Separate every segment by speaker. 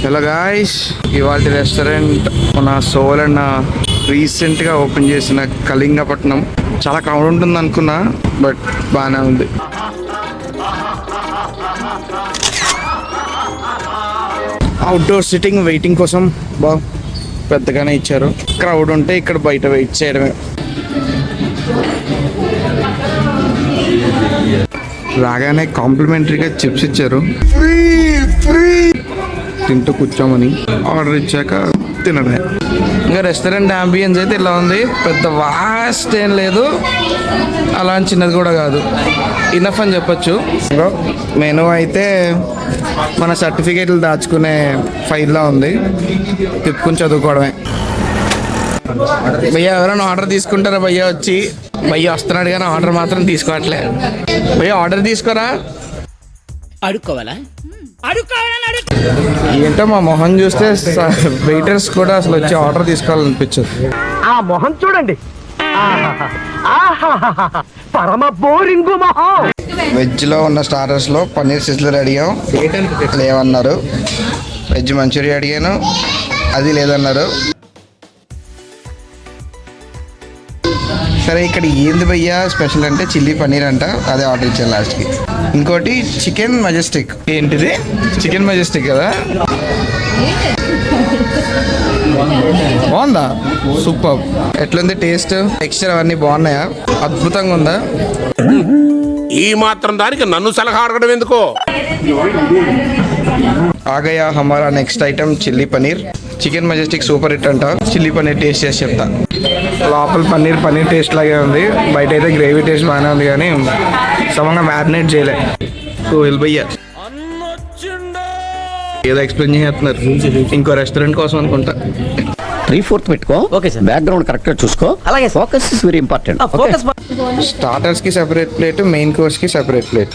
Speaker 1: Hello guys, ఇవాళ restaurant మన సోలన్న రీసెంట్గా ఓపెన్ చేసిన కళింగపట్నం. చాలా క్రౌడ్ ఉంటుంది అనుకున్నా, బట్ బాగానే ఉంది. అవుట్డోర్ సిట్టింగ్ వెయిటింగ్ కోసం పెద్దగానే ఇచ్చారు. క్రౌడ్ ఉంటే ఇక్కడ బయట వెయిట్ చేయడమే. రాగానే కాంప్లిమెంటరీగా చిప్స్ ఇచ్చారు, తింటూ కూర్చోమని. ఆర్డర్ ఇచ్చాక తినడమే. ఇంకా రెస్టారెంట్ అంబియన్స్ అయితే ఇలా ఉంది. పెద్ద వాస్ట్ ఏం లేదు, అలా చిన్నది కూడా కాదు, ఇనఫ్ అని చెప్పచ్చు. మెనూ అయితే మన సర్టిఫికేట్లు దాచుకునే ఫైల్లో ఉంది, తిప్పుకుని చదువుకోవడమే. భయ్యా ఎవరైనా ఆర్డర్ తీసుకుంటారా? భయ్యా వచ్చి భయ్యా వస్తున్నాడు కానీ ఆర్డర్ మాత్రం తీసుకోవట్లే. భయ్యా ఆర్డర్ తీసుకోరా.
Speaker 2: అడుక్కోవాలా?
Speaker 1: ఏంటో మా మొహం చూస్తే వెయిటర్స్ కూడా అసలు వచ్చి ఆర్డర్ తీసుకోవాలనిపించదు.
Speaker 3: ఆ మొహం చూడండి, పరమ బోరింగ్ మొహం.
Speaker 1: వెజ్లో ఉన్న స్టార్టర్స్లో పన్నీర్ సిజ్లర్ అడిగాం, లేవన్నారు. వెజ్ మంచూరియా అడిగాను, అది లేదన్నారు. సరే ఇక్కడ ఏంది భయ్యా స్పెషల్ అంటే చిల్లీ పన్నీర్ అంట, అదే ఆర్డర్ ఇచ్చాను లాస్ట్కి. ఇంకోటి చికెన్ మజెస్టిక్. ఏంటిది? చికెన్ మజెస్టిక్ కదా, బాగుందా? సూపర్. ఎట్లుంది టేస్ట్, టెక్స్చర్ అవన్నీ బాగున్నాయా? అద్భుతంగా ఉందా?
Speaker 4: ఈ మాత్రం దానికి నన్ను సలహా అడగడం ఎందుకో.
Speaker 1: ఆగయా హమారా next item chilli paneer. Chicken majestic super hit అంట. చిల్లీ పన్నీర్ టేస్ట్ చేసి చెప్తా. లోపల పన్నీర్ టేస్ట్ లాగే ఉంది, బయట అయితే గ్రేవీ టేస్ట్ బాగానే ఉంది, కానీ సమంగా మ్యారినేట్ చేయలే. సో వెళ్ళిపోయా ఏదో ఎక్స్ప్లెయిన్ చేస్తున్నారు. ఇంకో రెస్టారెంట్ కోసం అనుకుంటా.
Speaker 2: 3/4 పెట్టుకో. Okay sir. బ్యాక్గ్రౌండ్ కరెక్ట్ గా చూసుకో. అలాగే. Focus is very important.
Speaker 1: Starters కి సెపరేట్ ప్లేట్, మెయిన్ కోర్స్ కి separate plate.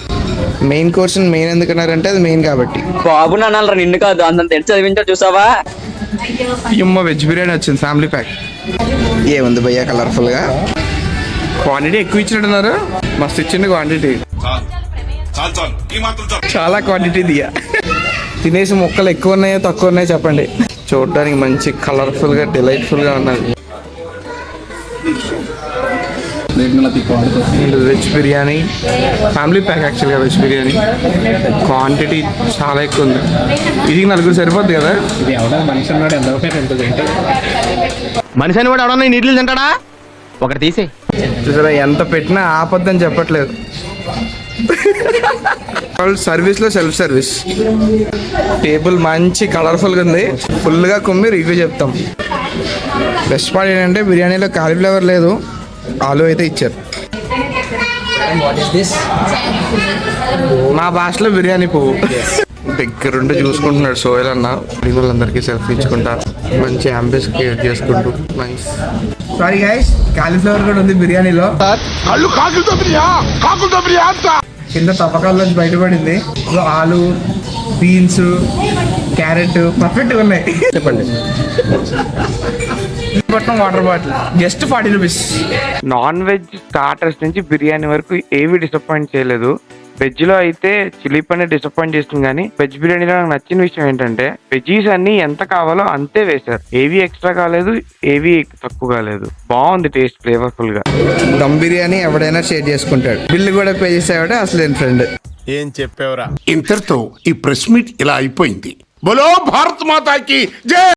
Speaker 1: Main course main ఎందుకన్నారంటే అది మెయిన్ కాబట్టి.
Speaker 5: బాబు నాన్న నిన్ను కాదు అంత తెచ్చి చదివించా చూసావా.
Speaker 1: వెజ్ బిర్యానీ వచ్చింది, ఫ్యామిలీ ప్యాక్. ఏముంది భయ్యా కలర్ఫుల్ గా. క్వాంటిటీ ఎక్కువ ఇచ్చినట్టున్నారు, మస్తు ఇచ్చింది క్వాంటిటీ. చాలా క్వాంటిటీ దియా. తినేసి మొక్కలు ఎక్కువ ఉన్నాయో తక్కువ ఉన్నాయో చెప్పండి. చూడడానికి మంచి కలర్ఫుల్ గా డిలైట్ఫుల్ గా ఉన్నది. వెజ్ బిర్యానీ ఫ్యామిలీ ప్యాక్, యాక్చువల్గా వెజ్ బిర్యానీ క్వాంటిటీ చాలా ఎక్కువ ఉంది. ఇది నలుగురు సరిపోద్ది కదా.
Speaker 3: మనిషి అని కూడా ఎవడన్నా నీళ్ళు తింటాడా? ఒకటి తీసే
Speaker 1: చూసారా, ఎంత పెట్టినా ఆపద్దని చెప్పట్లేదు. సర్వీస్ లో సెల్ఫ్ సర్వీస్. టేబుల్ మంచి కలర్ఫుల్గా ఉంది. ఫుల్గా కుమ్మి రివ్యూ చెప్తాం. బెస్ట్ పార్ట్ ఏంటంటే బిర్యానీలో కాలీఫ్లవర్ లేదు, ఆలు అయితే ఇచ్చారు. మా భాషలో బిర్యానీ పువ్వు. దగ్గరుండి చూసుకుంటున్నాడు సోయల్ అన్న. వాళ్ళందరికీ సెల్ఫీ ఇచ్చుకుంటా, మంచి అంబియన్స్ క్రియేట్ చేసుకుంటూ. నైస్. సారీ గైస్, కాలీఫ్లవర్ కూడా ఉంది బిర్యానీలో. కింద తప్పకాల్లో బయటపడింది. ఆలు, బీన్స్, క్యారెట్ పర్ఫెక్ట్గా ఉన్నాయి. చెప్పండి. Water bottle just 40 rupees. Non veg starters నుంచి బిర్యానీ వరకు ఏవి డిసప్పాయింట్ చేయలేదు. వెజ్ లో అయితే చిల్లీ పన్నీర్ డిసప్పాయింట్ చేస్తుంది, కానీ వెజ్ బిర్యానీలో నాకు నచ్చిన విషయం ఏంటంటే వెజ్జీస్ అన్ని ఎంత కావాలో అంతే వేశారు. ఏవి ఎక్స్ట్రా కాలేదు, ఏవి తక్కువ కాలేదు. బాగుంది టేస్ట్, ఫ్లేవర్ఫుల్ గా. దమ్ బిర్యానీ ఎవడైనా షేర్ చేసుకుంటాడు, బిల్లు కూడా పే చేసేవాడే అసలు ఫ్రెండ్.
Speaker 4: ఏం చెప్పావురా? ఇంతటితో ఈ ప్రెస్ మీట్ ఇలా అయిపోయింది. బోలో భారత్ మాతాకి జై.